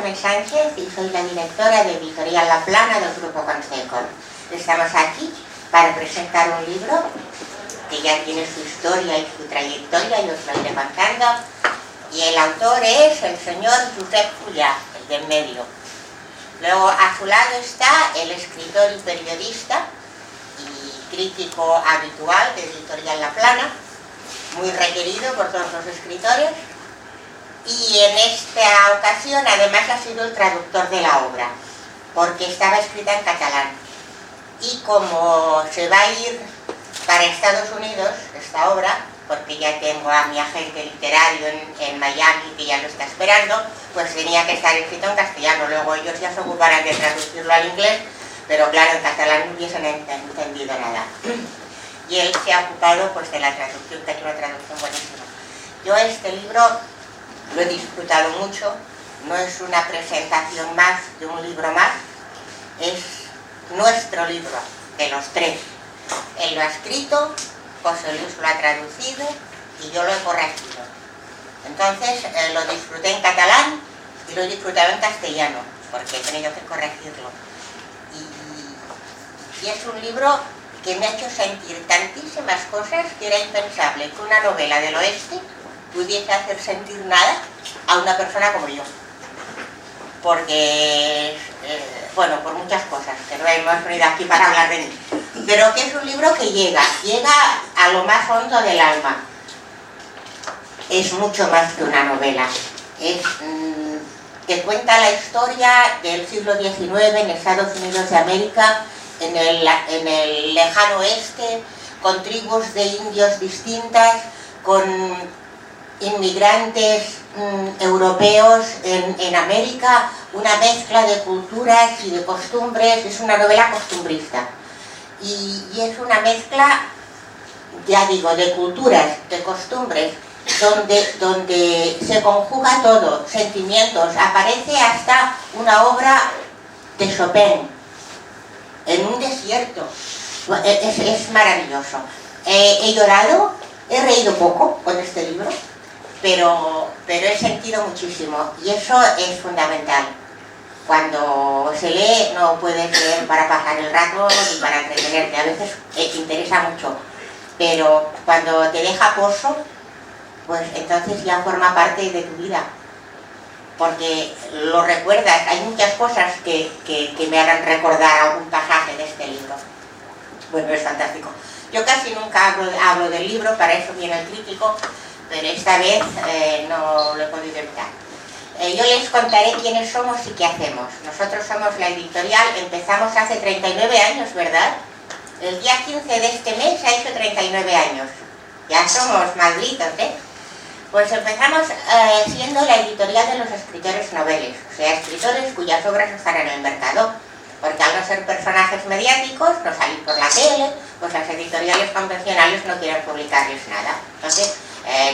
Carmen Sánchez y soy la directora de Editorial La Plana del Grupo Consejo. Estamos aquí para presentar un libro que ya tiene su historia y su trayectoria, y os lo iré contando. Y el autor es el señor Josep Fullà, el de en medio. Luego a su lado está el escritor y periodista y crítico habitual de Editorial La Plana, muy requerido por todos los escritores, y en esta ocasión además ha sido el traductor de la obra, porque estaba escrita en catalán. Y como se va a ir para Estados Unidos esta obra, porque ya tengo a mi agente literario en Miami que ya lo está esperando, pues tenía que estar escrito en castellano. Luego ellos ya se ocuparán de traducirlo al inglés, pero claro, en catalán no hubiesen entendido nada. Y él se ha ocupado pues de la traducción, que es una traducción buenísima. Yo este libro lo he disfrutado mucho, no es una presentación más de un libro más, es nuestro libro, de los tres. Él lo ha escrito, José Luis lo ha traducido y yo lo he corregido. Entonces lo disfruté en catalán y lo he disfrutado en castellano, porque he tenido que corregirlo. Y es un libro que me ha hecho sentir tantísimas cosas que era impensable que una novela del oeste pudiese hacer sentir nada a una persona como yo. Porque, bueno, por muchas cosas, que no hemos venido aquí para hablar de mí, pero que es un libro que llega a lo más hondo del alma. Es mucho más que una novela. Que cuenta la historia del siglo XIX en Estados Unidos de América, en el lejano oeste, con tribus de indios distintas, con inmigrantes europeos en América, una mezcla de culturas y de costumbres. Es una novela costumbrista y es una mezcla, ya digo, de culturas, de costumbres, donde se conjuga todo, sentimientos. Aparece hasta una obra de Chopin en un desierto. Es maravilloso. He llorado, he reído poco con este libro, pero he sentido muchísimo, y eso es fundamental. Cuando se lee no puedes leer para pasar el rato ni para entretenerte, a veces te interesa mucho, pero cuando te deja pozo, pues entonces ya forma parte de tu vida, porque lo recuerdas. Hay muchas cosas que me harán recordar algún pasaje de este libro. Bueno, es fantástico. Yo casi nunca hablo del libro, para eso viene el crítico, pero esta vez no lo he podido evitar. Yo les contaré quiénes somos y qué hacemos. Nosotros somos la editorial, empezamos hace 39 años, ¿verdad? El día 15 de este mes ha hecho 39 años. Ya somos malditos, ¿eh? Pues empezamos siendo la editorial de los escritores noveles, o sea, escritores cuyas obras están en el mercado, porque al no ser personajes mediáticos, no salir por la tele, pues las editoriales convencionales no quieren publicarles nada. Entonces,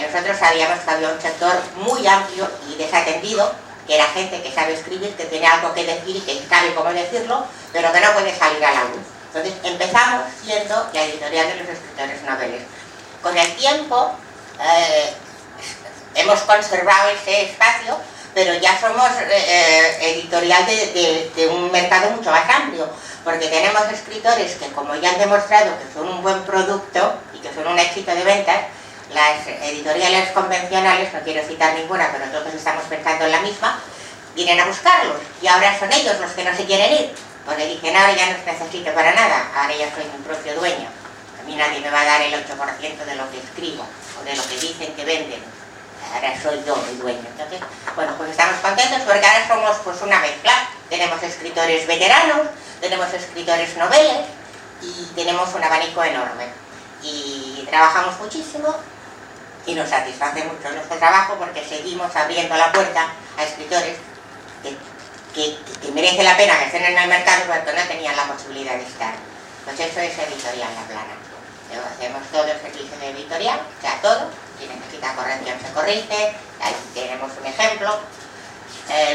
nosotros sabíamos que había un sector muy amplio y desatendido, que era gente que sabe escribir, que tiene algo que decir y que sabe cómo decirlo, pero que no puede salir a la luz. Entonces empezamos siendo la editorial de los escritores noveles. Con el tiempo hemos conservado ese espacio, pero ya somos editorial de un mercado mucho más amplio, porque tenemos escritores que, como ya han demostrado que son un buen producto y que son un éxito de ventas, las editoriales convencionales, no quiero citar ninguna, pero todos estamos pensando en la misma, vienen a buscarlos, y ahora son ellos los que no se quieren ir, porque dicen, ahora ya no os necesito para nada, ahora ya soy mi propio dueño, a mí nadie me va a dar el 8% de lo que escribo, o de lo que dicen que venden, ahora soy yo el dueño. Entonces, bueno, pues estamos contentos porque ahora somos pues una mezcla, tenemos escritores veteranos, tenemos escritores noveles, y tenemos un abanico enorme, y trabajamos muchísimo, y nos satisface mucho nuestro trabajo, porque seguimos abriendo la puerta a escritores que merece la pena que estén en el mercado porque no tenían la posibilidad de estar. Pues eso es Editorial La Plana. Hacemos todo el servicio de editorial, o sea, todo. Si necesita corrección se corrige, ahí tenemos un ejemplo.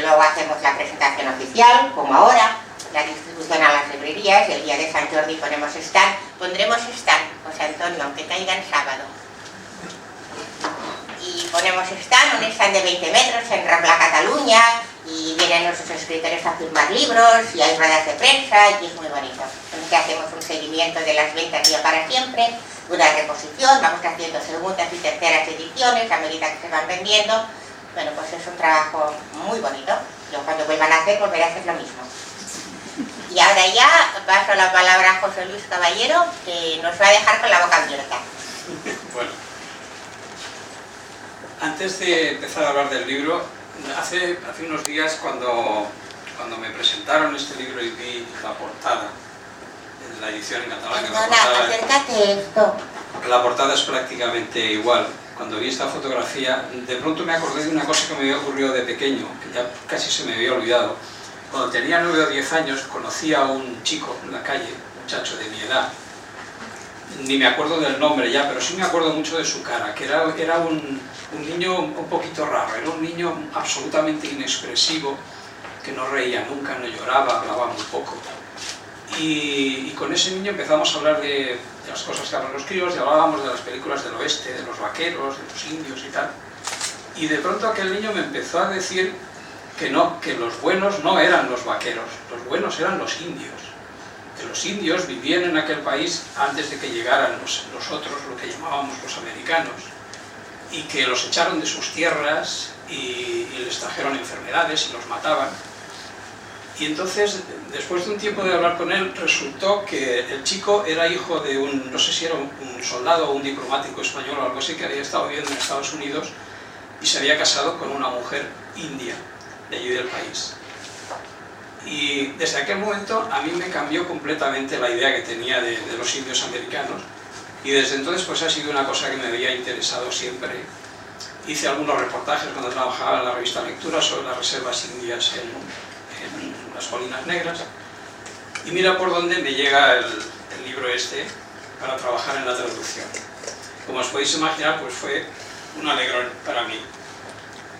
Luego hacemos la presentación oficial, como ahora, la distribución a las librerías. El día de San Jordi ponemos stand, pondremos stand, José Antonio, aunque caiga en sábado. Y ponemos stand, un stand de 20 metros en Rambla Cataluña, y vienen nuestros escritores a firmar libros y hay ruedas de prensa y es muy bonito. Entonces hacemos un seguimiento de las ventas ya para siempre, una reposición, vamos haciendo segundas y terceras ediciones a medida que se van vendiendo. Bueno, pues es un trabajo muy bonito. Yo cuando vuelvan a hacer, volveré a hacer lo mismo. Y ahora ya paso la palabra a José Luis Caballero, que nos va a dejar con la boca abierta. Bueno, antes de empezar a hablar del libro, hace unos días cuando me presentaron este libro y vi la portada, en la edición en catalán... Perdona, acércate esto. La portada es prácticamente igual. Cuando vi esta fotografía, de pronto me acordé de una cosa que me había ocurrido de pequeño, que ya casi se me había olvidado. Cuando tenía 9 o 10 años, conocí a un chico en la calle, un muchacho de mi edad. Ni me acuerdo del nombre ya, pero sí me acuerdo mucho de su cara, que era un niño un poquito raro, era un niño absolutamente inexpresivo, que no reía nunca, no lloraba, hablaba muy poco. Y con ese niño empezamos a hablar de las cosas que hablan los críos, y hablábamos de las películas del oeste, de los vaqueros, de los indios y tal. Y de pronto aquel niño me empezó a decir que no, que los buenos no eran los vaqueros, los buenos eran los indios. Que los indios vivían en aquel país antes de que llegaran los otros, lo que llamábamos los americanos, y que los echaron de sus tierras y les trajeron enfermedades y los mataban. Y entonces, después de un tiempo de hablar con él, resultó que el chico era hijo de un, no sé si era un soldado o un diplomático español o algo así, que había estado viviendo en Estados Unidos y se había casado con una mujer india de allí del país. Y desde aquel momento a mí me cambió completamente la idea que tenía de los indios americanos, y desde entonces pues ha sido una cosa que me había interesado siempre. Hice algunos reportajes cuando trabajaba en la revista Lectura sobre las reservas indias en las Colinas Negras, y mira por dónde me llega el libro este para trabajar en la traducción. Como os podéis imaginar, pues fue un alegrón para mí,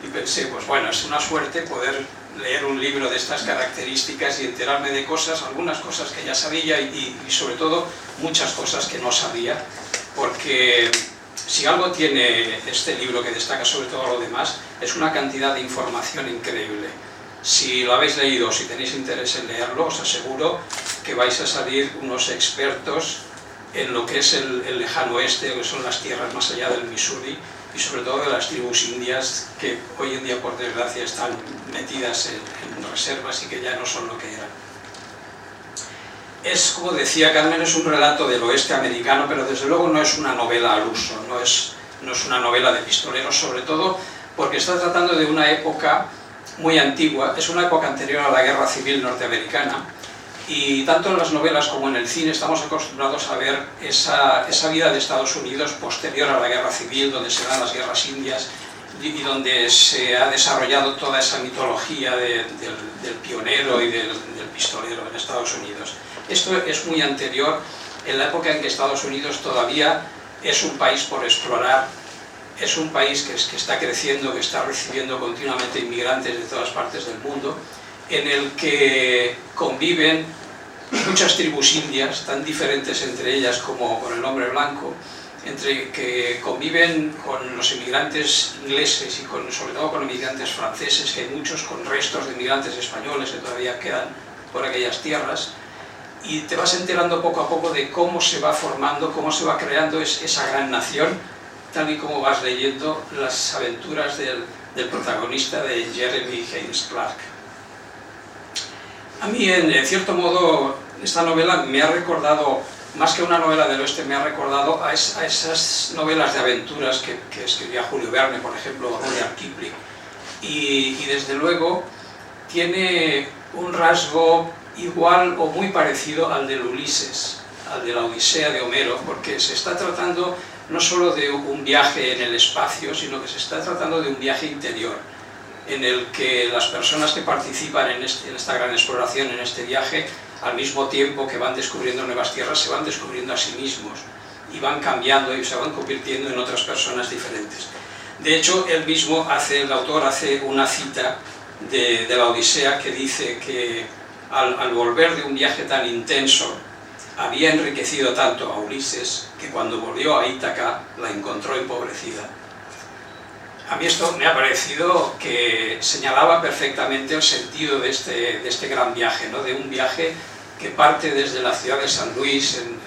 y pensé, pues bueno, es una suerte poder leer un libro de estas características y enterarme de cosas, algunas cosas que ya sabía y sobre todo muchas cosas que no sabía, porque si algo tiene este libro que destaca sobre todo lo demás, es una cantidad de información increíble. Si lo habéis leído, si tenéis interés en leerlo, os aseguro que vais a salir unos expertos en lo que es el lejano oeste, que son las tierras más allá del Missouri, y sobre todo de las tribus indias que hoy en día, por desgracia, están metidas en reservas y que ya no son lo que eran. Es, como decía Carmen, es un relato del oeste americano, pero desde luego no es una novela al uso, no es una novela de pistoleros, sobre todo porque está tratando de una época muy antigua, es una época anterior a la Guerra Civil norteamericana, y tanto en las novelas como en el cine estamos acostumbrados a ver esa vida de Estados Unidos posterior a la Guerra Civil, donde se dan las guerras indias y donde se ha desarrollado toda esa mitología del pionero y del pistolero en Estados Unidos. Esto es muy anterior, en la época en que Estados Unidos todavía es un país por explorar, es un país que está creciendo, que está recibiendo continuamente inmigrantes de todas partes del mundo, en el que conviven muchas tribus indias, tan diferentes entre ellas como con el hombre blanco, entre que conviven con los inmigrantes ingleses y sobre todo con inmigrantes franceses, que hay muchos, con restos de inmigrantes españoles que todavía quedan por aquellas tierras, y te vas enterando poco a poco de cómo se va formando, cómo se va creando esa gran nación, tal y como vas leyendo las aventuras del protagonista, de Jeremy Haynes Clark. A mí, en cierto modo, esta novela me ha recordado, más que una novela del oeste, me ha recordado a esas novelas de aventuras que escribía Julio Verne, por ejemplo, o Rudyard Kipling. Y desde luego tiene un rasgo igual o muy parecido al del Ulises, al de la Odisea de Homero, porque se está tratando no solo de un viaje en el espacio, sino que se está tratando de un viaje interior, en el que las personas que participan en esta gran exploración, en este viaje, al mismo tiempo que van descubriendo nuevas tierras, se van descubriendo a sí mismos y van cambiando y se van convirtiendo en otras personas diferentes. De hecho, el autor hace una cita de la Odisea que dice que al volver de un viaje tan intenso, había enriquecido tanto a Ulises que cuando volvió a Ítaca la encontró empobrecida. a mí esto me ha parecido que señalaba perfectamente el sentido de este gran viaje, ¿no? De un viaje que parte desde la ciudad de San Luis, en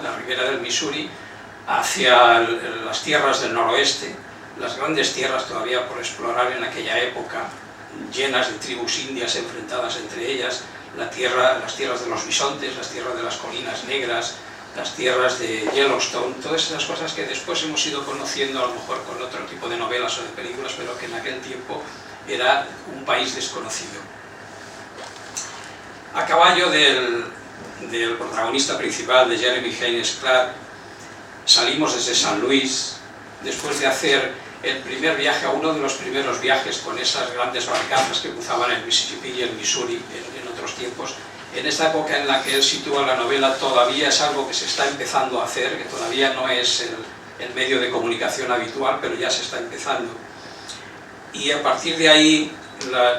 la ribera del Missouri, hacia las tierras del noroeste, las grandes tierras todavía por explorar en aquella época, llenas de tribus indias enfrentadas entre ellas, las tierras de los bisontes, las tierras de las colinas negras, las tierras de Yellowstone, todas esas cosas que después hemos ido conociendo a lo mejor con otro tipo de novelas o de películas, pero que en aquel tiempo era un país desconocido. A caballo del protagonista principal, de Jeremy Haynes Clark, salimos desde San Luis, después de hacer el primer viaje, a uno de los primeros viajes con esas grandes barcazas que cruzaban el Mississippi y el Missouri en otros tiempos. En esta época en la que él sitúa la novela todavía es algo que se está empezando a hacer, que todavía no es el medio de comunicación habitual, pero ya se está empezando. Y a partir de ahí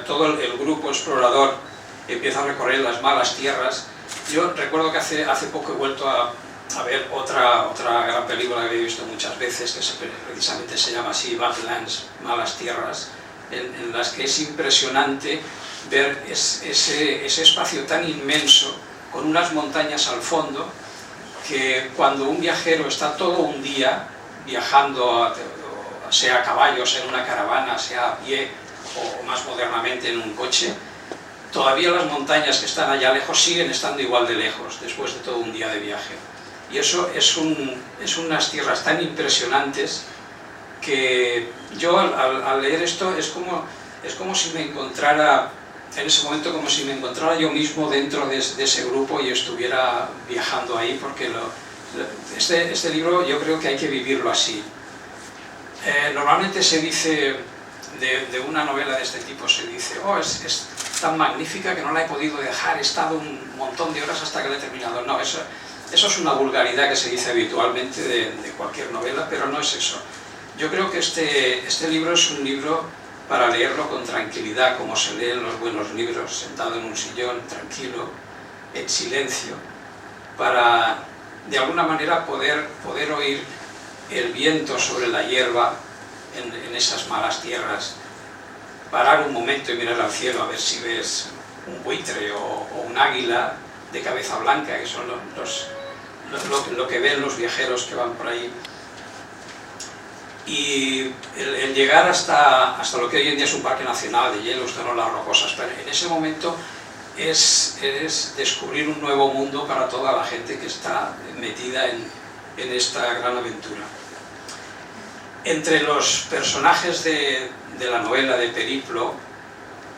todo el grupo explorador empieza a recorrer las malas tierras. Yo recuerdo que hace poco he vuelto a ver otra gran película que he visto muchas veces, que precisamente se llama así, Badlands, Malas Tierras, en las que es impresionante ver ese espacio tan inmenso, con unas montañas al fondo, que cuando un viajero está todo un día viajando, sea a caballo, sea en una caravana, sea a pie, o más modernamente en un coche, todavía las montañas que están allá lejos siguen estando igual de lejos, después de todo un día de viaje. Y eso es unas tierras tan impresionantes que yo al leer esto es como si me encontrara, en ese momento como si me encontrara yo mismo dentro de ese grupo y estuviera viajando ahí, porque este libro yo creo que hay que vivirlo así. Normalmente se dice, de una novela de este tipo se dice, oh, es tan magnífica que no la he podido dejar, he estado un montón de horas hasta que la he terminado. No, eso es una vulgaridad que se dice habitualmente de cualquier novela, pero no es eso. Yo creo que este libro es un libro para leerlo con tranquilidad, como se leen los buenos libros, sentado en un sillón, tranquilo, en silencio, para de alguna manera poder oír el viento sobre la hierba en esas malas tierras, parar un momento y mirar al cielo a ver si ves un buitre o un águila de cabeza blanca, que son lo que ven los viajeros que van por ahí. Y el llegar hasta lo que hoy en día es un parque nacional de Yellowstone o Las Rocosas, pero en ese momento es descubrir un nuevo mundo para toda la gente que está metida en esta gran aventura. Entre los personajes de la novela de Periplo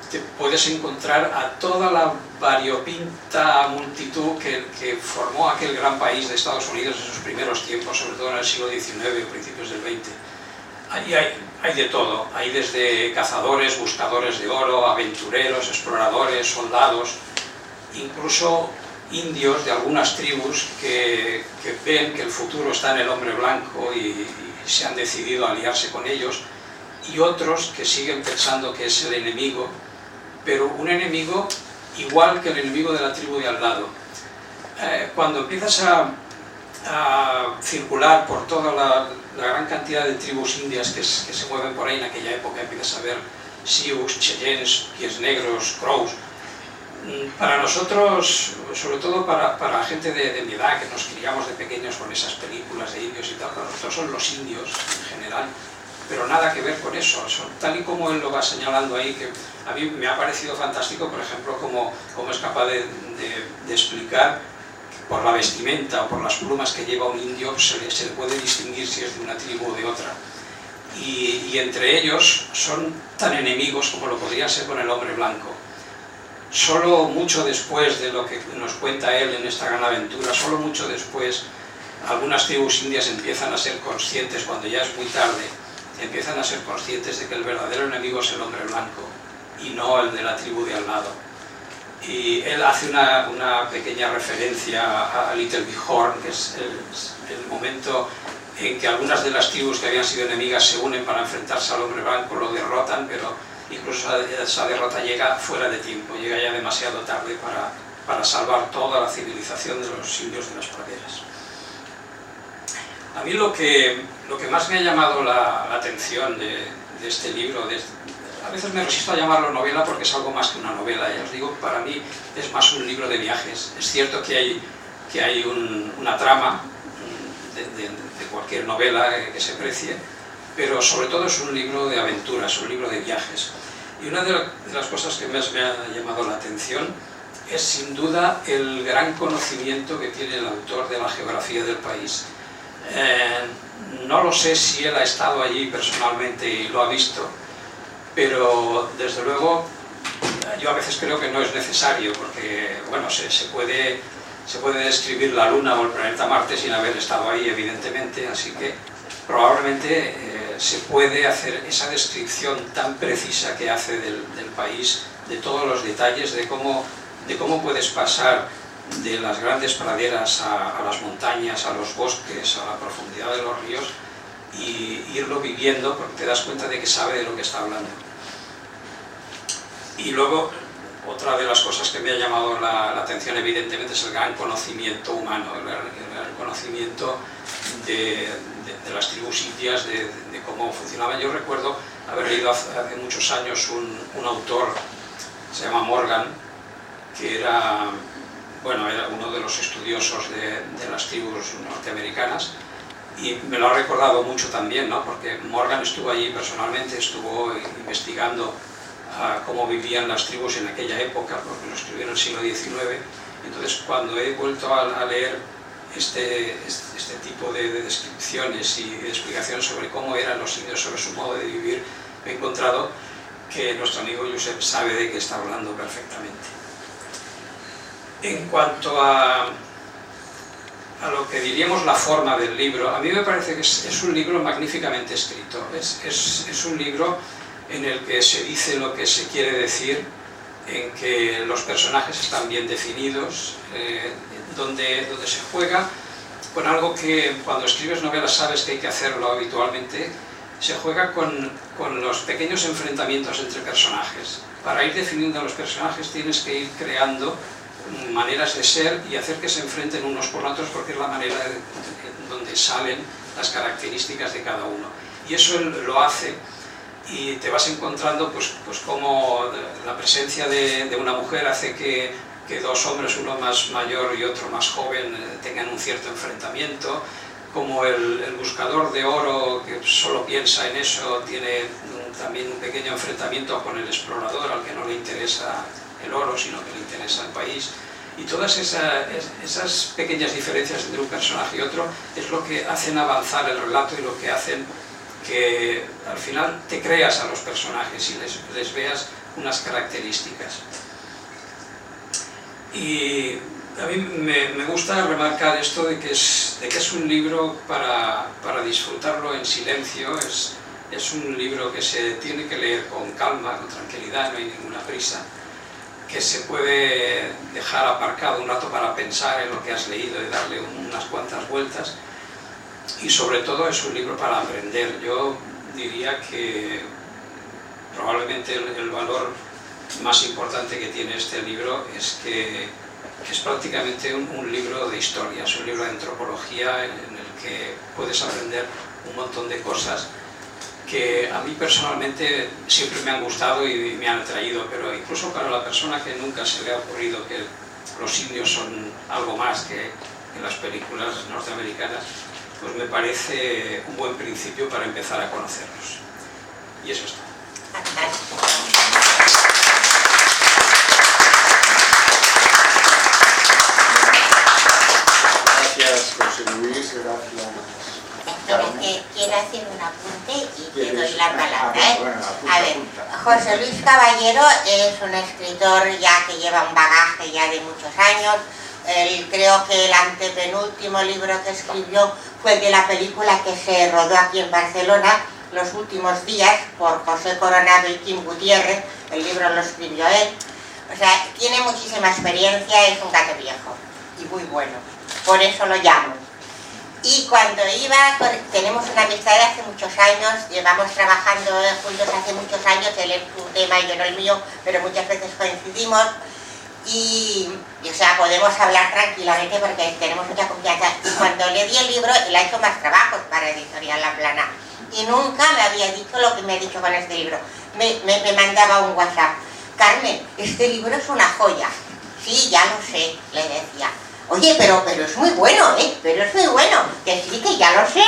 te puedes encontrar a toda la variopinta multitud que formó aquel gran país de Estados Unidos en sus primeros tiempos, sobre todo en el siglo XIX o principios del XX. Ahí hay de todo, hay desde cazadores, buscadores de oro, aventureros, exploradores, soldados, incluso indios de algunas tribus que ven que el futuro está en el hombre blanco y se han decidido a aliarse con ellos, y otros que siguen pensando que es el enemigo, pero un enemigo igual que el enemigo de la tribu de al lado. Cuando empiezas a circular por toda la gran cantidad de tribus indias que se mueven por ahí en aquella época, empiezas a ver Sioux, Cheyennes, Pies Negros, Crows. Para nosotros, sobre todo para gente de mi edad, que nos criamos de pequeños con esas películas de indios y tal, para nosotros son los indios en general, pero nada que ver con eso. Tal y como él lo va señalando ahí, que a mí me ha parecido fantástico, por ejemplo, cómo es capaz de explicar que por la vestimenta o por las plumas que lleva un indio se le puede distinguir si es de una tribu o de otra. Y entre ellos son tan enemigos como lo podría ser con el hombre blanco. Solo mucho después de lo que nos cuenta él en esta gran aventura, solo mucho después, algunas tribus indias empiezan a ser conscientes, cuando ya es muy tarde, empiezan a ser conscientes de que el verdadero enemigo es el hombre blanco y no el de la tribu de al lado. Y él hace una pequeña referencia a Little Bighorn, que es el momento en que algunas de las tribus que habían sido enemigas se unen para enfrentarse al hombre blanco, lo derrotan, pero incluso esa derrota llega fuera de tiempo, llega ya demasiado tarde para salvar toda la civilización de los indios de las praderas. A mí lo que más me ha llamado la atención de este libro. A veces me resisto a llamarlo novela porque es algo más que una novela. Ya os digo, para mí es más un libro de viajes. Es cierto que hay una trama de cualquier novela que se precie, pero sobre todo es un libro de aventuras, un libro de viajes. Y una de las cosas que más me ha llamado la atención es sin duda el gran conocimiento que tiene el autor de la geografía del país. No lo sé si él ha estado allí personalmente y lo ha visto, pero desde luego yo a veces creo que no es necesario, porque bueno, se puede describir la Luna o el planeta Marte sin haber estado ahí, evidentemente, así que probablemente se puede hacer esa descripción tan precisa que hace del país, de todos los detalles, de cómo puedes pasar de las grandes praderas a las montañas, a los bosques, a la profundidad de los ríos, y irlo viviendo, porque te das cuenta de que sabe de lo que está hablando. Y luego, otra de las cosas que me ha llamado la atención, evidentemente, es el gran conocimiento humano, el gran conocimiento de las tribus indias, de cómo funcionaban. Yo recuerdo haber leído hace muchos años un autor, se llama Morgan, que era uno de los estudiosos de las tribus norteamericanas, y me lo ha recordado mucho también, ¿no? Porque Morgan estuvo allí personalmente, estuvo investigando cómo vivían las tribus en aquella época, porque lo escribió en el siglo XIX. Entonces, cuando he vuelto a leer este tipo de descripciones y de explicaciones sobre cómo eran los indios, sobre su modo de vivir, he encontrado que nuestro amigo Josep sabe de qué está hablando perfectamente. En cuanto a lo que diríamos la forma del libro, a mí me parece que es un libro magníficamente escrito. Es un libro en el que se dice lo que se quiere decir, en que los personajes están bien definidos, donde se juega con algo que cuando escribes novelas sabes que hay que hacerlo habitualmente. Se juega con los pequeños enfrentamientos entre personajes. Para ir definiendo a los personajes tienes que ir creando maneras de ser y hacer que se enfrenten unos con otros, porque es la manera donde salen las características de cada uno. Y eso él lo hace, y te vas encontrando pues como la presencia de una mujer hace que dos hombres, uno más mayor y otro más joven, tengan un cierto enfrentamiento, como el buscador de oro, que solo piensa en eso, tiene también un pequeño enfrentamiento con el explorador, al que no le interesa el oro, sino que le interesa el país. Y todas esas pequeñas diferencias entre un personaje y otro es lo que hacen avanzar el relato y lo que hacen que al final te creas a los personajes y les veas unas características. Y a mí me gusta remarcar esto de que es un libro para disfrutarlo en silencio. Es un libro que se tiene que leer con calma, con tranquilidad, no hay ninguna prisa, que se puede dejar aparcado un rato para pensar en lo que has leído y darle unas cuantas vueltas, y sobre todo es un libro para aprender. Yo diría que probablemente el valor más importante que tiene este libro es que es prácticamente un libro de historia, es un libro de antropología en el que puedes aprender un montón de cosas que a mí personalmente siempre me han gustado y me han atraído, pero incluso para la persona que nunca se le ha ocurrido que los indios son algo más que en las películas norteamericanas, pues me parece un buen principio para empezar a conocerlos. Y eso es todo. Gracias, José Luis, gracias. Quiero hacer un apunte y te doy la palabra. A ver, José Luis Caballero es un escritor ya que lleva un bagaje ya de muchos años. Creo que el antepenúltimo libro que escribió fue el de la película que se rodó aquí en Barcelona, Los últimos días, por José Coronado y Quim Gutiérrez. El libro lo escribió él. O sea, tiene muchísima experiencia, es un gato viejo y muy bueno. Por eso lo llamo. Y cuando tenemos una amistad de hace muchos años, llevamos trabajando juntos hace muchos años, él en su tema y yo en el mío, pero muchas veces coincidimos, y o sea, podemos hablar tranquilamente porque tenemos mucha confianza. Y cuando le di el libro, él ha hecho más trabajos para Editorial La Plana, y nunca me había dicho lo que me ha dicho con este libro. Me mandaba un WhatsApp: Carmen, este libro es una joya. Sí, ya lo sé, le decía. Oye, pero es muy bueno, pero es muy bueno, que sí, que ya lo sé.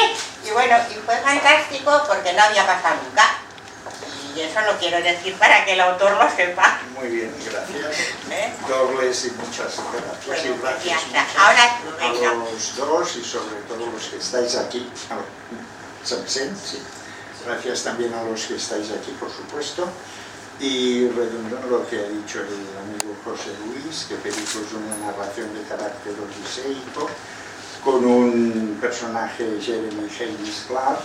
Y bueno, y fue fantástico porque no había pasado nunca. Y eso lo quiero decir para que el autor lo sepa. Muy bien, gracias. Dobles y muchas gracias. Bueno, Y gracias ya está. muchas Ahora a los dos y sobre todo los que estáis aquí. Sí. Gracias también a los que estáis aquí, por supuesto. Y redundando en lo que ha dicho el amigo José Luis, que Perico es una narración de carácter odiseico, con un personaje, Jeremy James Clark,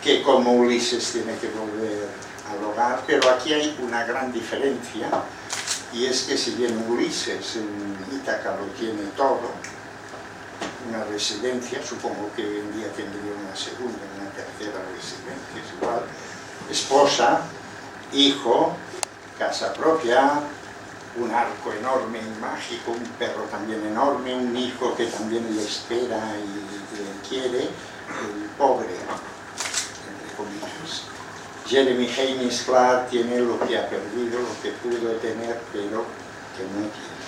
que como Ulises tiene que volver al hogar, pero aquí hay una gran diferencia, y es que si bien Ulises en Ítaca lo tiene todo, una residencia, supongo que hoy en día tendría una segunda, una tercera residencia, es igual, esposa, hijo, casa propia, un arco enorme y mágico, un perro también enorme, un hijo que también le espera y le quiere, el pobre, entre comillas. Jeremy James Clark tiene lo que ha perdido, lo que pudo tener, pero que no tiene.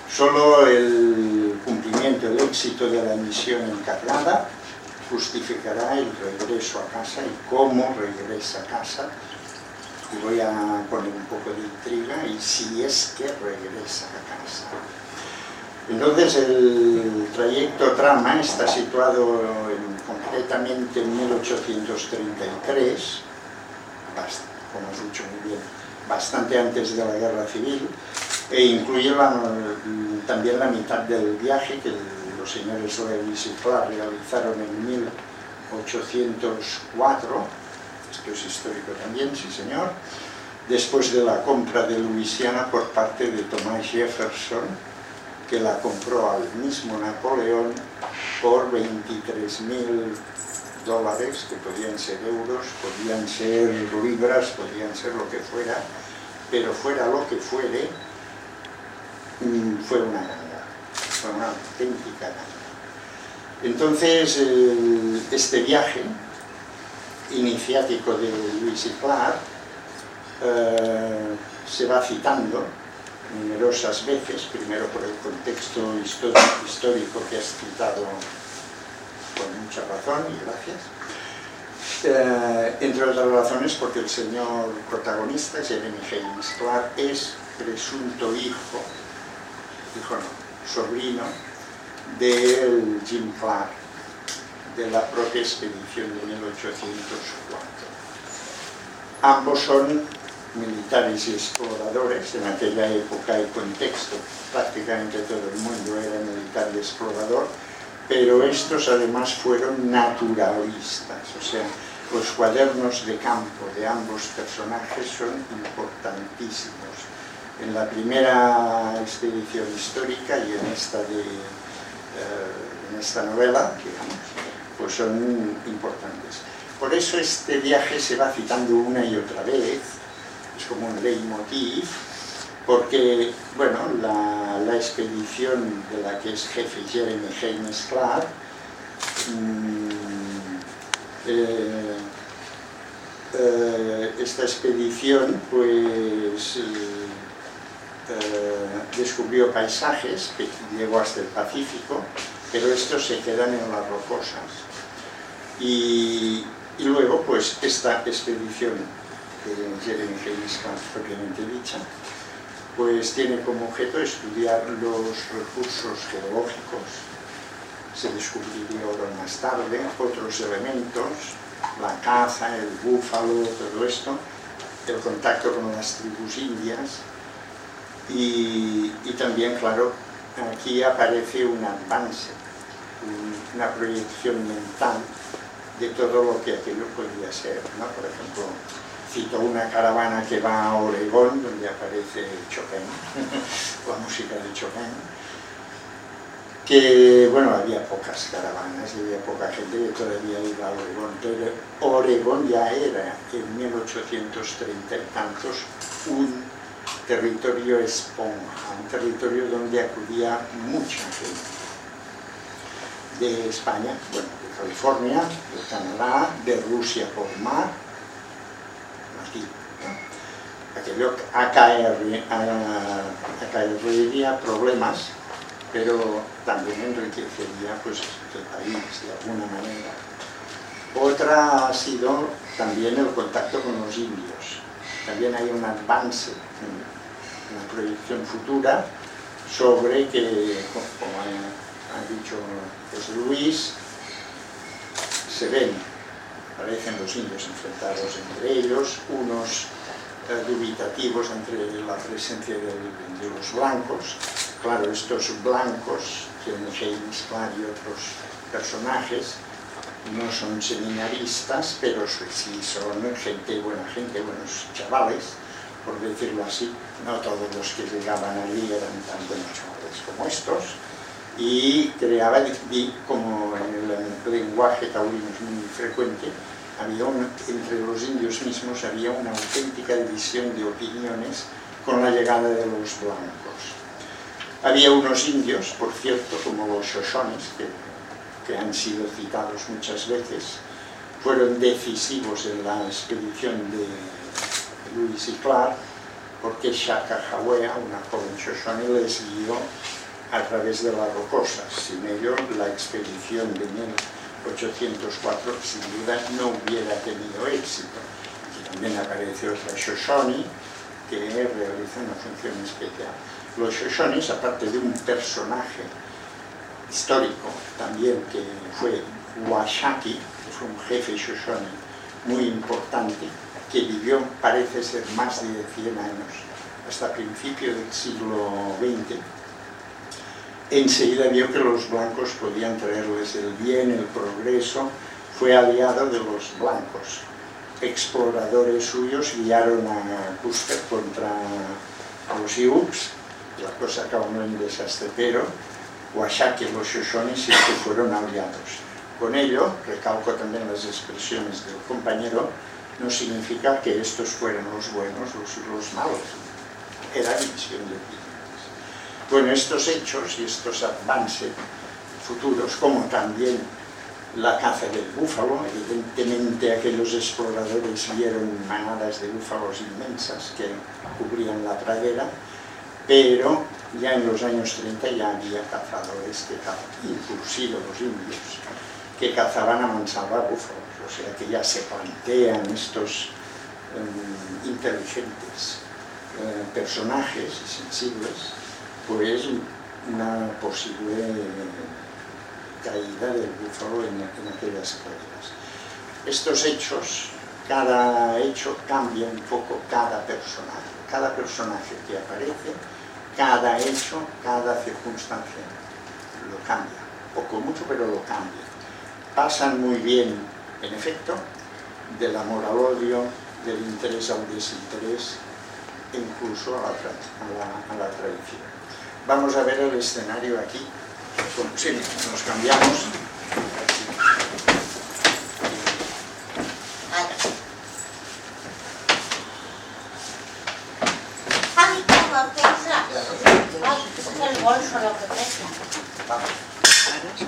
Solo el cumplimiento, el éxito de la misión encargada justificará el regreso a casa y cómo regresa a casa. Y voy a poner un poco de intriga, y si es que regresa a casa. Entonces el trayecto trama está situado concretamente en 1833, como has dicho muy bien, bastante antes de la Guerra Civil, e incluye también la mitad del viaje que los señores Lewis y Clark realizaron en 1804, esto es histórico también, sí señor, después de la compra de Luisiana por parte de Thomas Jefferson, que la compró al mismo Napoleón por $23.000, que podían ser euros, podían ser libras, podían ser lo que fuera, pero fuera lo que fuere, fue una ganga, fue una auténtica ganga. Entonces, este viaje iniciático de Lewis y Clark se va citando numerosas veces, primero por el contexto histórico que has citado con mucha razón y gracias, entre otras razones porque el señor protagonista, Jeremy James Clark, es presunto sobrino del Jim Clark, de la propia expedición de 1804. Ambos son militares y exploradores. En aquella época y contexto prácticamente todo el mundo era militar y explorador, pero estos además fueron naturalistas, o sea, los cuadernos de campo de ambos personajes son importantísimos. En la primera expedición histórica y en esta novela, digamos, pues son importantes. Por eso este viaje se va citando una y otra vez, es como un leitmotiv, porque, bueno, la expedición de la que es jefe Jeremy James Clark, esta expedición, pues, descubrió paisajes, que llegó hasta el Pacífico, pero estos se quedan en las rocosas. Y luego, pues, esta expedición de Jeremy James Clark propiamente dicha, pues tiene como objeto estudiar los recursos geológicos. Se descubriría oro más tarde, otros elementos, la caza, el búfalo, todo esto, el contacto con las tribus indias y también, claro, aquí aparece un avance, una proyección mental de todo lo que aquello podría ser, ¿no? Por ejemplo, cito una caravana que va a Oregón, donde aparece Chopin, la música de Chopin, que, bueno, había pocas caravanas y había poca gente que todavía iba a Oregón, pero Oregón ya era, en 1830 y tantos, un territorio esponja, un territorio donde acudía mucha gente. de España, bueno, de California, de Canadá, de Rusia por mar, aquí, ¿no? Aquello acarrearía problemas, pero también enriquecería pues, el país de alguna manera. Otra ha sido también el contacto con los indios. También hay un avance en la proyección futura sobre que, como ha dicho José Luis, aparecen los indios enfrentados entre ellos, unos dubitativos entre la presencia de los blancos. Claro, estos blancos, James Clark y otros personajes, no son seminaristas, pero sí son buenos chavales, por decirlo así. No todos los que llegaban allí eran tan buenos chavales como estos. Y creaba, como en el lenguaje taurino es muy frecuente, entre los indios mismos había una auténtica división de opiniones con la llegada de los blancos. Había unos indios, por cierto, como los Shoshones, que han sido citados muchas veces, fueron decisivos en la expedición de Lewis y Clark, porque Shaka Hawea, una joven Shoshone, les guió a través de las rocosas. Sin ello, la expedición de 1804 sin duda no hubiera tenido éxito. Y también aparece otra Shoshone que realiza una función especial. Los Shoshones, aparte de un personaje histórico también que fue Washakie, que fue un jefe Shoshone muy importante, que vivió, parece ser, más de 100 años, hasta principios del siglo XX, enseguida vio que los blancos podían traerles el bien, el progreso, fue aliado de los blancos. Exploradores suyos guiaron a Custer contra los Sioux, la cosa acabó en un desastre, pero Washakie y los Shoshones siempre fueron aliados. Con ello, recalco también las expresiones del compañero, no significa que estos fueran los buenos o los malos, era división de opiniones. Bueno, estos hechos y estos avances futuros, como también la caza del búfalo, evidentemente aquellos exploradores vieron manadas de búfalos inmensas que cubrían la pradera, pero ya en los años 30 ya había cazadores que cazaban, inclusive los indios, que cazaban a mansalva búfalos, o sea que ya se plantean estos inteligentes personajes y sensibles, pues una posible caída del búfalo en aquellas praderas. Estos hechos, cada hecho cambia un poco cada personaje que aparece, cada hecho, cada circunstancia lo cambia, poco mucho, pero lo cambia. Pasan muy bien, en efecto, del amor al odio, del interés al desinterés, e incluso a la traición. Vamos a ver el escenario aquí. Sí, nos cambiamos. Ay, ¿cómo pesa? Ay, es el bolso lo que pesa. Vamos. Sí.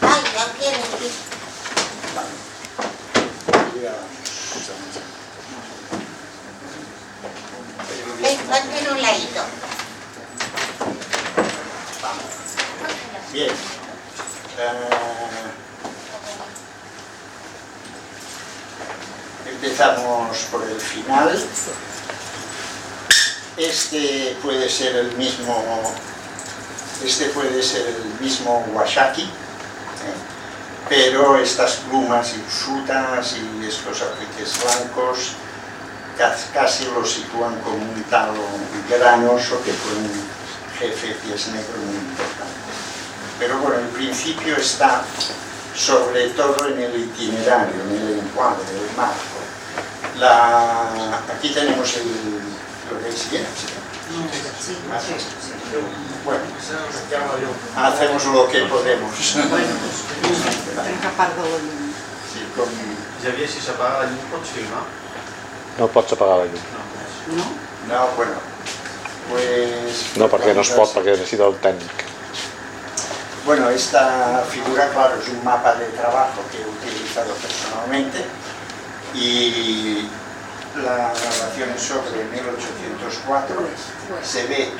Ay, ya tienes que... Ven, ponte en un ladito. Bien. Empezamos por el final. Este puede ser el mismo Washakie, pero estas plumas hirsutas y estos apliques blancos casi lo sitúan como un talo granoso que fue un jefe pies negro muy importante. Pero bueno, el principio está sobre todo en el itinerario, en el encuadre, el marco. Aquí tenemos lo que es bien, ¿sí? Bueno, hacemos lo que podemos. Xavier, si s'apaga la llum pots filmar? No pots apagar la llum. No, bueno, pues... No, perquè no es pot, perquè necessita el tècnic. Bueno, esta figura, claro, es un mapa de trabajo que he utilizado personalmente y la grabación es sobre 1804. Se ve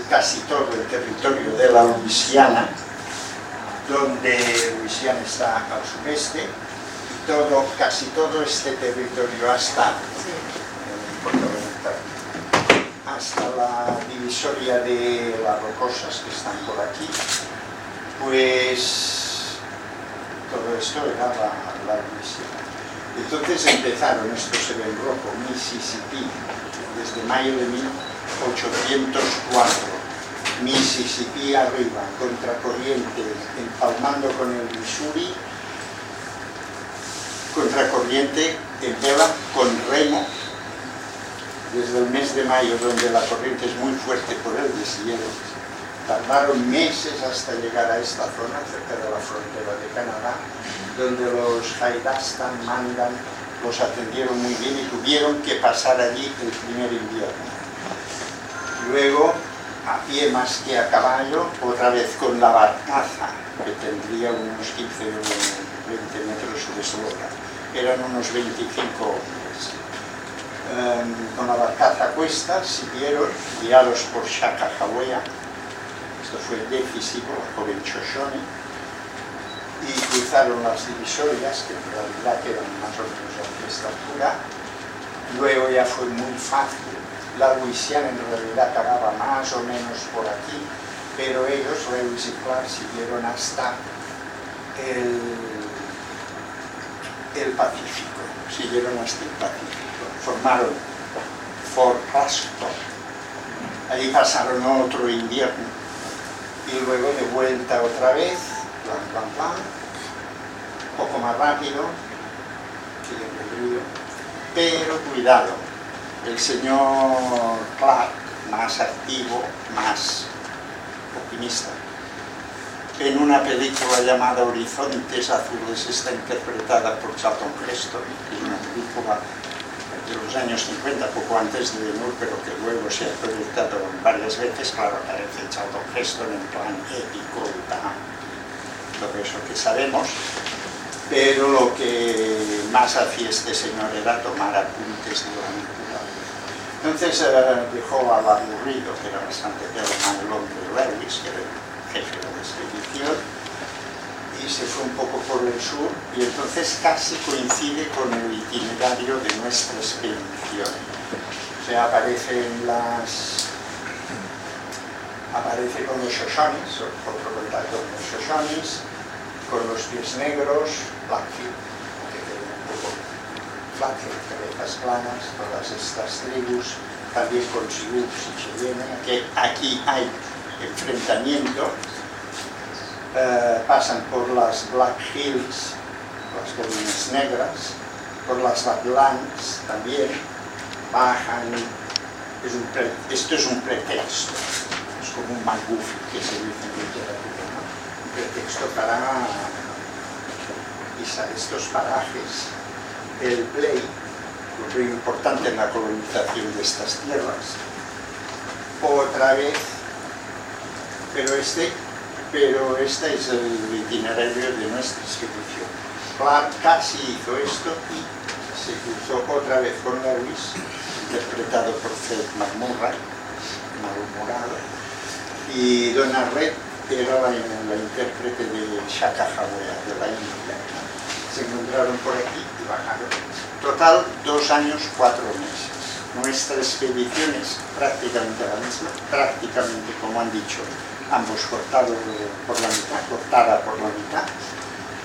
casi todo el territorio de la Luisiana, donde Luisiana está al sureste, y casi todo este territorio hasta la divisoria de las rocosas que están por aquí, pues todo esto era la Luisiana. Entonces empezaron, esto se ve en rojo, Mississippi, desde mayo de 1804, Mississippi arriba, contracorriente, empalmando con el Missouri, contracorriente en vela con remo, desde el mes de mayo, donde la corriente es muy fuerte por el deshielo. Tardaron meses hasta llegar a esta zona, cerca de la frontera de Canadá, donde los Haidastan mandan, los atendieron muy bien y tuvieron que pasar allí el primer invierno. Luego, a pie más que a caballo, otra vez con la barcaza, que tendría unos 15 o 20 metros de eslora. Eran unos 25 hombres. Con la barcaza a cuestas siguieron, guiados por Shakahawea, esto fue decisivo, la joven Shoshone, y cruzaron las divisorias, que en realidad quedan más o menos a esta altura. Luego ya fue muy fácil. La Luisiana en realidad acababa más o menos por aquí, pero ellos, Lewis y Clark, siguieron hasta el Pacífico, formaron Fort Raston, allí pasaron otro invierno y luego de vuelta otra vez, un poco más rápido, siguiendo el río, pero cuidado, el señor Clark, más activo, más optimista. En una película llamada Horizontes Azules está interpretada por Charlton Heston, que es una película de los años 50, poco antes de Ben Hur, pero que luego se ha proyectado varias veces. Claro, aparece Charlton Heston en plan épico y todo eso que sabemos, pero lo que más hacía este señor era tomar apuntes de la naturaleza. Entonces dejó al aburrido, que era bastante mal el hombre, Lewis, que era el jefe de la expedición, y se fue un poco por el sur, y entonces casi coincide con el itinerario de nuestra expedición. O sea, aparece con los Shoshones, otro contacto con los Shoshones, con los pies negros, Blackfeet, que tienen un poco Flathead, cabezas planas, todas estas tribus, también con Sioux y Cheyenne, que aquí hay enfrentamiento. Pasan por las Black Hills, las colinas negras, por las Badlands también, bajan. Esto es un pretexto, es como un MacGuffin que se dice en literatura, ¿no? Un pretexto para pisar estos parajes. El Play, un río importante en la colonización de estas tierras, otra vez, pero este es el itinerario de nuestra expedición. Clark casi hizo esto y se cruzó otra vez con Lewis, interpretado por Fred McMurray, malhumorado, y Donna Red era la intérprete de Shakahawea, de la India. Se encontraron por aquí y bajaron. Total, 2 años, 4 meses. Nuestra expedición es prácticamente la misma, prácticamente, como han dicho, ambos cortada por la mitad,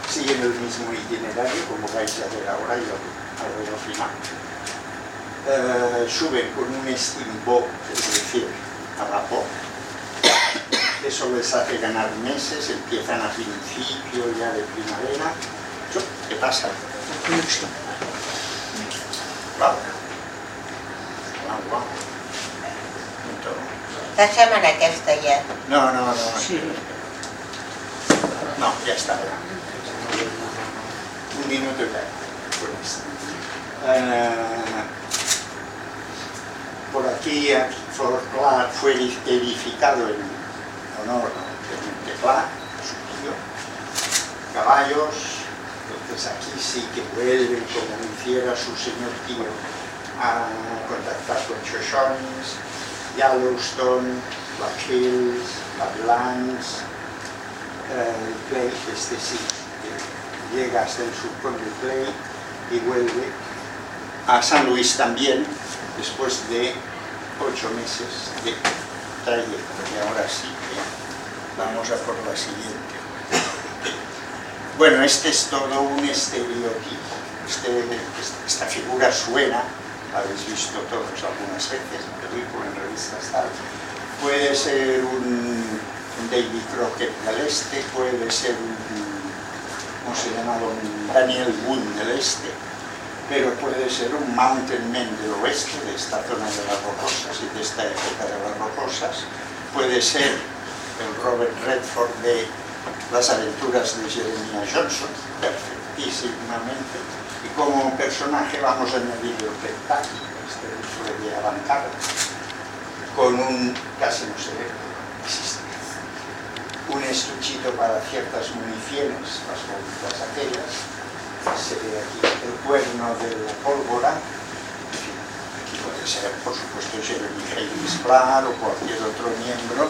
siguen el mismo itinerario, como vais a ver ahora y al ver al final. Suben con un steamboat, es decir, a vapor. Eso les hace ganar meses, empiezan a principio ya de primavera. ¿Qué pasa? Wow. Esta setmana aquesta ja. No. Sí. No, ya está. Un minuto y por aquí, Fort Clark fue edificado en honor de Clark, sitio, caballos. Entonces aquí sí que vuelve, como hiciera su señor tío, a contactar con Shoshones, Yellowstone, Black Hills, Badlands, Clay, este sí, que llega hasta el surcón de Clay y vuelve a San Luis también, después de 8 meses de trayecto. Y ahora sí que vamos a por la siguiente. Bueno, este es todo un estereotipo. Esta figura suena, la habéis visto todos algunas veces en películas, en revistas, tal. Puede ser un Davy Crockett del este, puede ser un, ¿cómo se llamaba? Un Daniel Boone del este, pero puede ser un Mountain Man del oeste, de esta zona de las Rocosas y de esta época de las Rocosas. Puede ser el Robert Redford de Las aventuras de Jeremiah Johnson, perfectísimamente. Y como personaje vamos a añadir el pentáculo, este rifle de avancarga, con un, casi no se ve, existe, un estuchito para ciertas municiones, las bolitas aquellas. Se ve aquí el cuerno de la pólvora. Aquí puede ser, por supuesto, Jeremy James Clark o cualquier otro miembro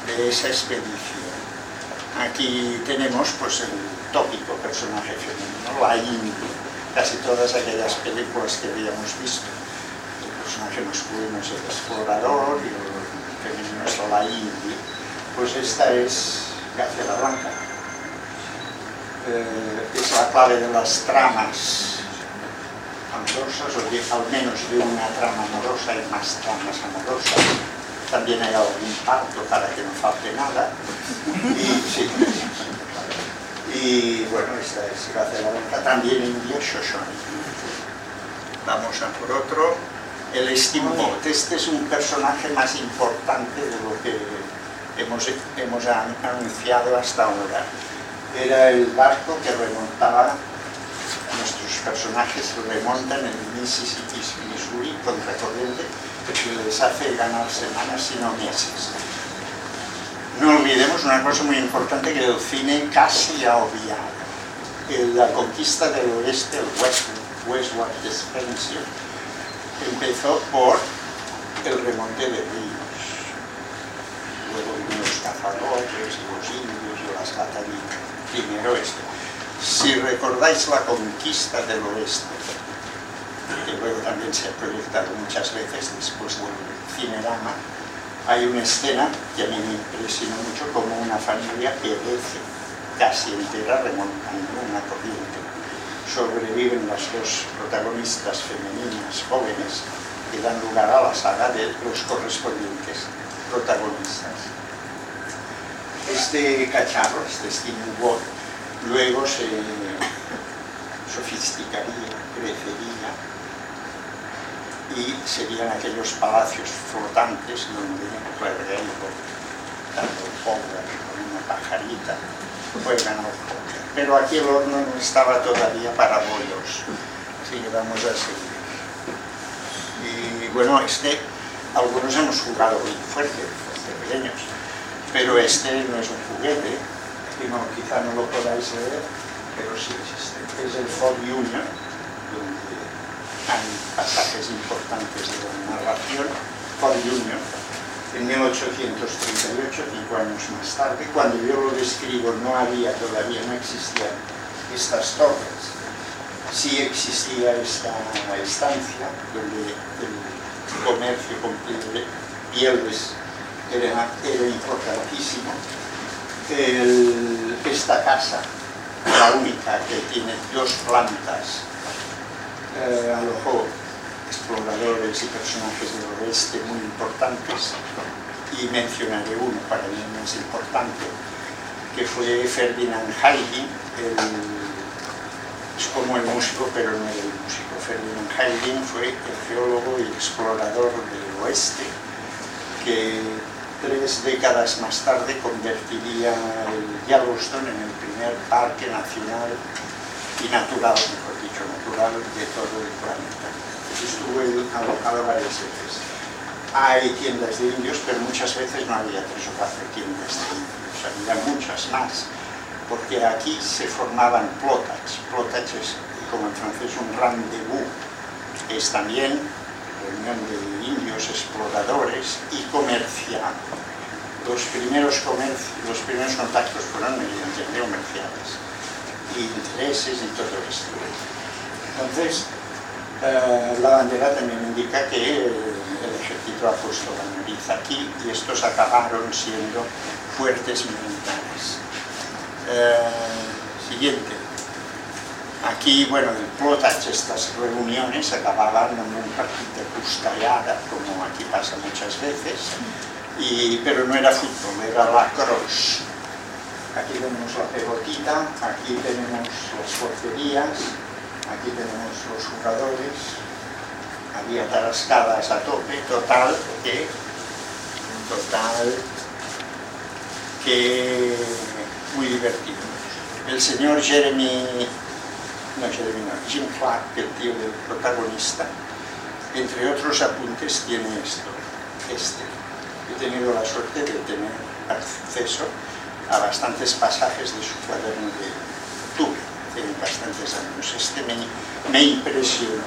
de esa expedición. Aquí tenemos pues el tópico personaje femenino, la Indy. Casi todas aquellas películas que habíamos visto, el personaje masculino es el explorador y el femenino es la Indy. Pues esta es Gacela Blanca. Es la clave de las tramas amorosas, o al menos de una trama amorosa. Hay más tramas amorosas. También hay algún parto para que no falte nada. Y bueno, esta es Gacela Blanca, también india Shoshone. Vamos a por otro. El Steamboat. Este es un personaje más importante de lo que hemos anunciado hasta ahora. Era el barco que remontaba, nuestros personajes remontan el Mississippi, Missouri, contracorriente, que les hace ganar semanas, si no meses. No olvidemos una cosa muy importante que el cine casi ha obviado. La conquista del oeste, el Westward Expansion, empezó por el remonte de ríos. Luego vinieron los cazadores, los indios y las batallitas. Primero esto. Si recordáis la conquista del oeste, que luego también se ha proyectado muchas veces después del Cinerama, hay una escena que a mí me impresionó mucho, como una familia perece casi entera remontando una corriente. Sobreviven las dos protagonistas femeninas jóvenes que dan lugar a la saga de los correspondientes protagonistas. Este cacharro, este steamboat, luego se sofisticaría, crecería y serían aquellos palacios flotantes donde Clergueiro, dando póker con una pajarita, juegan al póker. Pero aquí el horno no estaba todavía para bollos, así que vamos a seguir. Y bueno, algunos hemos jugado muy fuerte, pequeños, pero este no es un juguete, quizá no lo podáis leer, pero sí existe. Es el Ford Union, donde hay pasajes importantes de la narración. Ford Union, en 1838, 5 años más tarde, cuando yo lo describo todavía no existían estas torres, sí existía esta estancia donde el comercio con pieles era importantísimo. Esta casa, la única que tiene 2 plantas, alojó exploradores y personajes del oeste muy importantes, y mencionaré uno para mí más importante, que fue Ferdinand Haldane. Es como el músico, pero no era el músico. Ferdinand Haldane fue el geólogo y explorador del oeste, que 3 décadas más tarde convertiría el Yellowstone en el primer parque nacional y natural, mejor dicho, natural de todo el planeta. Estuvo alojado varias veces. Hay tiendas de indios, pero muchas veces no había 3 o 4 tiendas de indios, había muchas más. porque aquí se formaban plotats. Plotats es, como en francés, un rendezvous, es también reunión de indios exploradores y comerciantes. Los primeros contactos fueron evidentemente comerciales, y intereses y todo esto. Entonces, la bandera también indica que el ejército ha puesto la nariz aquí y estos acabaron siendo fuertes militares. Siguiente. Aquí, bueno, el plotatge, estas reuniones acababan en un partido de custallada, como aquí pasa muchas veces, pero no era fútbol, era lacrosse. Aquí tenemos la pelotita, aquí tenemos las porterías, aquí tenemos los jugadores, había tarascadas a tope, total que muy divertido. El señor Jim Clark, el tío del protagonista, entre otros apuntes tiene esto. He tenido la suerte de tener acceso a bastantes pasajes de su cuaderno de octubre, hace bastantes años. Me impresionó.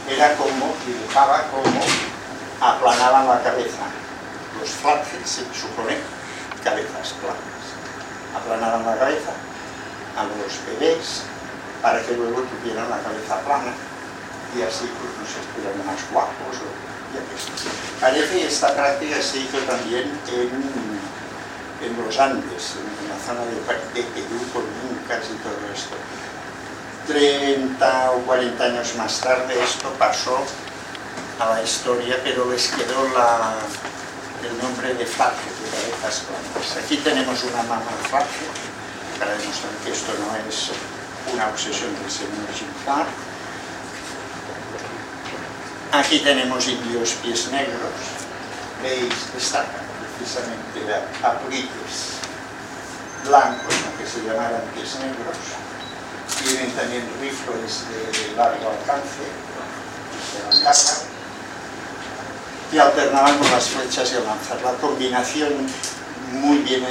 Era como, dibujaba como aplanaban la cabeza. Los flatheads, se supone, cabezas planas. Aplanaban la cabeza a los bebés para que luego tuvieran la cabeza plana y así pues no se estuvieran más guapos. Parece que esta práctica se hizo también en los Andes, en la zona de Perú, con incas y todo esto. 30 o 40 años más tarde esto pasó a la historia, pero les quedó el nombre de flathead, de cabezas planas. Aquí tenemos una mamá flathead, para demostrar que esto no es una obsesión del señor Jim Clark. Aquí tenemos indios pies negros, veis, destacan precisamente apliques blancos, aunque se llamaran pies negros. Tienen también rifles de largo alcance, de la caza, y alternaban con las flechas y el lanzar. La combinación muy bien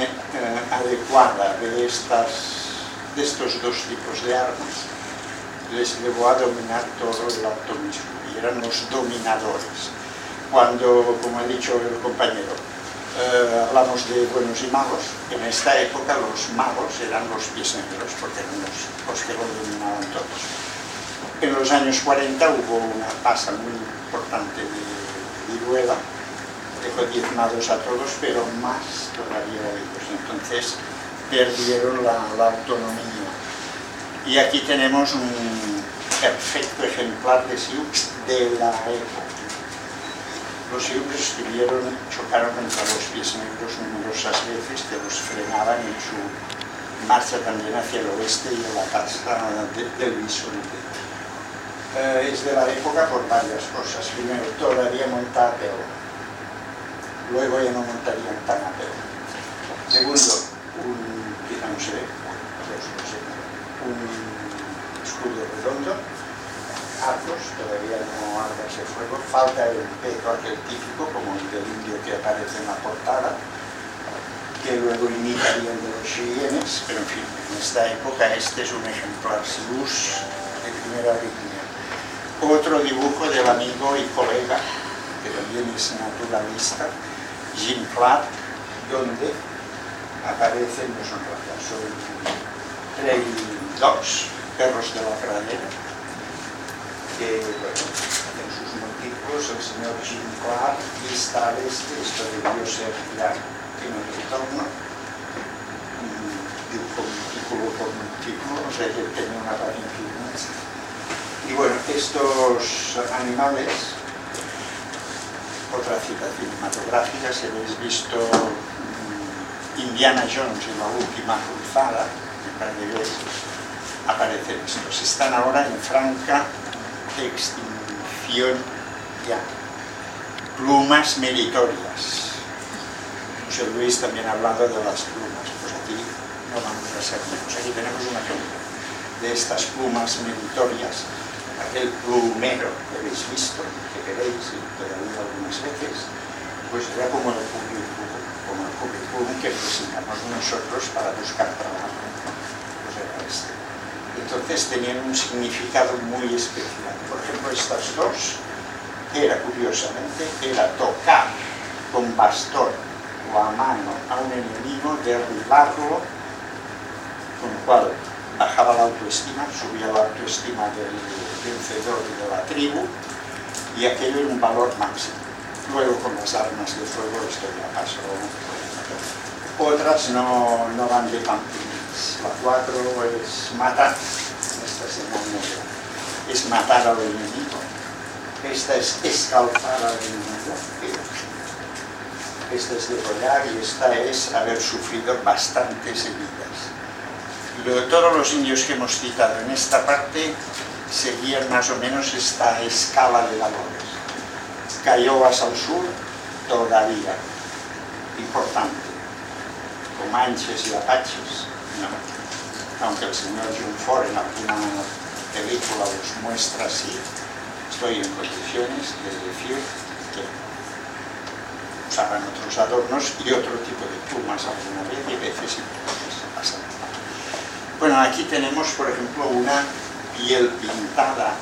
adecuada de estos dos tipos de armas les llevó a dominar todo el altomismo, y eran los dominadores. Cuando, como ha dicho el compañero, hablamos de buenos y malos, en esta época los malos eran los pies negros, porque eran los que lo dominaban todos. En los años 40 hubo una pasa muy importante de viruela, dejó diezmados a todos, pero más todavía ellos. Entonces perdieron la autonomía. Y aquí tenemos un perfecto ejemplar de Sioux de la época. Los Sioux chocaron contra los pies negros numerosas veces, que los frenaban en su marcha también hacia el oeste y en la caza del bisonte. Es de la época por varias cosas. Primero, todavía monta a pelo. Luego ya no montarían tan a pelo. Segundo, quizá no se ve, un escudo redondo, arcos, todavía no armas de fuego, falta el peto aquel típico, como el del indio que aparece en la portada, que luego imitarían de los cheyennes, pero en fin, en esta época este es un ejemplar Sioux de primera línea. Otro dibujo del amigo y colega, que también es naturalista, Jim Clark, donde aparecen, no son ratas, son trail dogs, perros de la pradera, que bueno, en sus montículos el señor Jim Clark vista al este, esto debió ser ya en el entorno, dibujo montículo por montículo, o sea que tenía una apariencia inmensa. Y bueno, estos animales, otra cita cinematográfica, si habéis visto Indiana Jones y la última cruzada, me parece que aparecen estos. Están ahora en franca extinción ya. Plumas meritorias. José Luis también ha hablado de las plumas, pues aquí no vamos a ser menos. Aquí tenemos un ejemplo de estas plumas meritorias. Aquel plumero que habéis visto, que queréis y todavía algunas veces, pues era como el currículum que presentamos nosotros para buscar trabajo. entonces tenían un significado muy especial. Por ejemplo, estas dos, curiosamente, era tocar con bastón o a mano a un enemigo, derribarlo, con lo cual bajaba la autoestima, subía la autoestima del vencedor y de la tribu, y aquello era un valor máximo. Luego con las armas de fuego esto ya pasó. Otras no van de pampines. La 4 es matar, esta es en la negra, es matar al enemigo. Esta es escalpar al enemigo, esta es degollar y esta es haber sufrido bastantes heridas. Todos los indios que hemos citado en esta parte seguían más o menos esta escala de valores. Cayowas al sur, todavía, importante. Comanches y apaches, no. Aunque el señor John Ford en alguna película los muestra así, estoy en condiciones de decir que usaban otros adornos y otro tipo de plumas alguna vez y veces pasa nada. Bueno, aquí tenemos, por ejemplo, una piel pintada.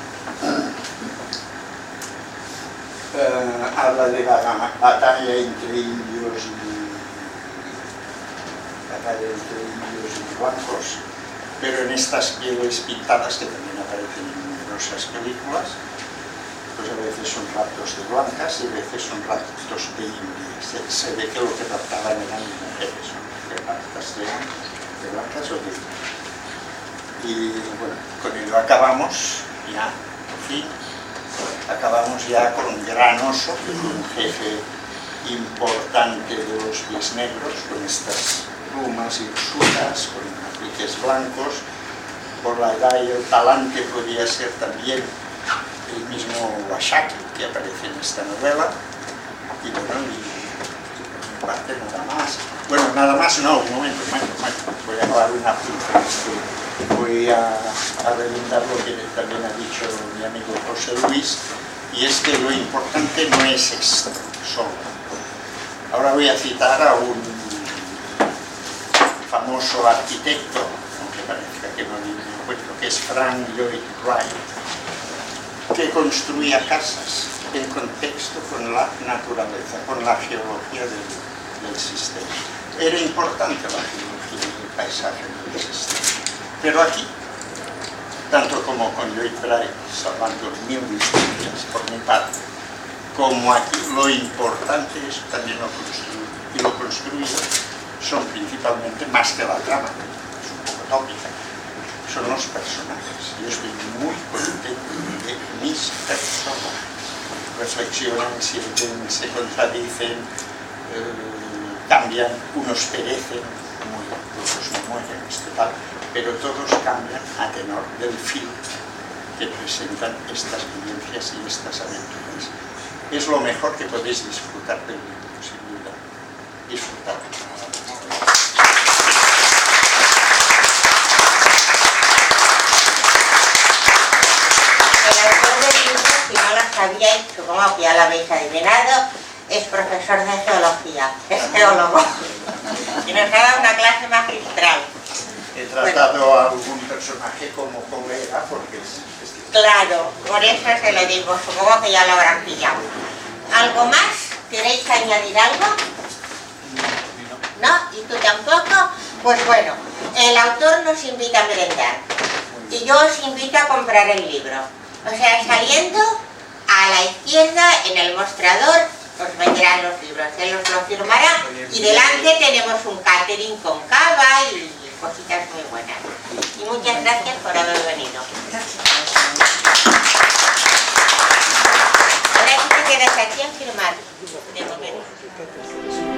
Habla de la batalla entre indios y blancos, pero en estas pieles pintadas, que también aparecen en numerosas películas, pues a veces son raptos de blancas y a veces son raptos de indias. Se ve que lo que raptaban eran mujeres, raptas de blancas o de indias. Y bueno, con ello acabamos ya, por fin, acabamos ya con Gran Oso, que es un jefe importante de los pies negros, con estas plumas hirsutas, con apliques blancos. Por la edad y el talante podría ser también el mismo Washakie que aparece en esta novela. Y bueno, y por mi parte nada más. Bueno, nada más no, un momento, voy a dar una apunte. Voy a redundar lo que también ha dicho mi amigo José Luis, y es que lo importante no es esto solo. Ahora voy a citar a un famoso arquitecto, aunque parezca que no me encuentro, que es Frank Lloyd Wright, que construía casas en contexto con la naturaleza, con la geología del sistema. Era importante la geología del paisaje del sistema. Pero aquí, tanto como con Lloyd Wright, salvando 1000 distancias por mi parte, como aquí, lo importante es también lo construido. Y lo construido son principalmente, más que la trama, es un poco tópica, son los personajes. Yo estoy muy contento de mis personajes. Reflexionan, sienten, se contradicen, cambian, unos perecen, otros no mueren, tal, pero todos cambian a tenor del film que presentan estas vivencias y estas aventuras. Es lo mejor que podéis disfrutar del libro, sin duda. Disfrutar. El autor del libro, si no lo sabíais, supongo que ya lo habéis adivinado, es profesor de geología, es geólogo. Y nos ha dado una clase magistral. He tratado a algún personaje como colega porque es... Claro, por eso se lo digo, supongo que ya lo habrán pillado. ¿Algo más? ¿Queréis añadir algo? ¿No? ¿Y tú tampoco? Pues bueno, el autor nos invita a merendar y yo os invito a comprar el libro. O sea, saliendo a la izquierda en el mostrador os venderán los libros, él os lo firmará y delante tenemos un catering con cava y cositas muy buenas. Y muchas gracias por haber venido. Ahora sí te quedas aquí a firmar. De momento.